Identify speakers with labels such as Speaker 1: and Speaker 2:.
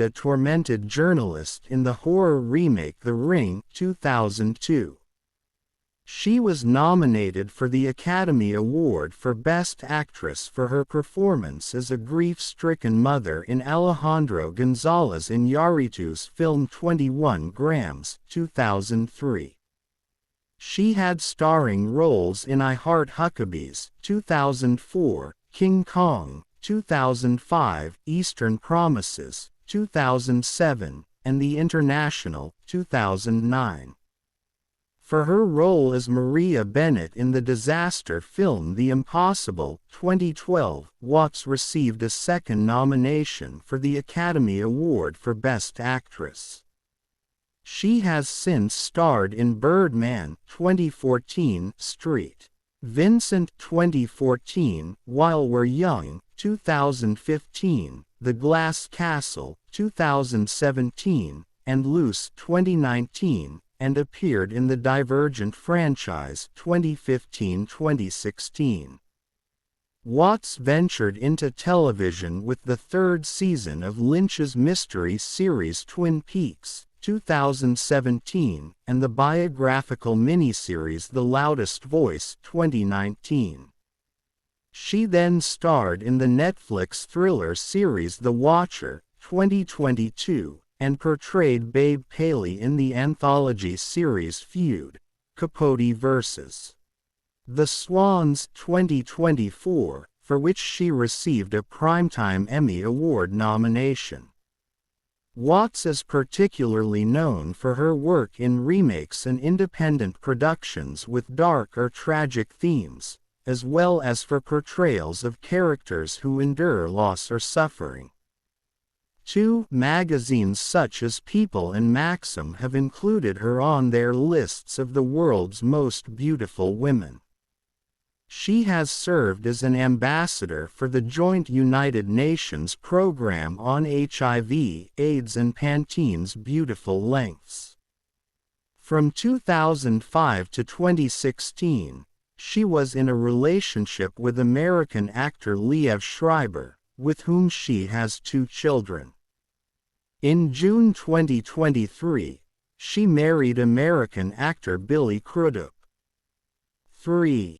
Speaker 1: a tormented journalist in the horror remake The Ring, 2002. She was nominated for the Academy Award for Best Actress for her performance as a grief-stricken mother in Alejandro González Iñárritu's film 21 Grams, 2003. She had starring roles in I Heart Huckabees, 2004, King Kong, 2005, Eastern Promises, 2007, and The International, 2009. For her role as Maria Bennett in the disaster film The Impossible, 2012, Watts received a second nomination for the Academy Award for Best Actress. She has since starred in Birdman, 2014, Street Vincent, 2014, While We're Young, 2015, The Glass Castle, 2017, and Loose, 2019, and appeared in the Divergent franchise 2015-2016. Watts ventured into television with the third season of Lynch's mystery series Twin Peaks, 2017, and the biographical miniseries The Loudest Voice, 2019. She then starred in the Netflix thriller series The Watcher, 2022, and portrayed Babe Paley in the anthology series Feud, Capote vs. The Swans, 2024, for which she received a Primetime Emmy Award nomination. Watts is particularly known for her work in remakes and independent productions with dark or tragic themes, as well as for portrayals of characters who endure loss or suffering. Magazines such as People and Maxim have included her on their lists of the world's most beautiful women. She has served as an ambassador for the joint United Nations program on HIV, AIDS and Pantene's Beautiful Lengths. From 2005 to 2016, she was in a relationship with American actor Liev Schreiber, with whom she has 2 children. In June 2023, she married American actor Billy Crudup. 3.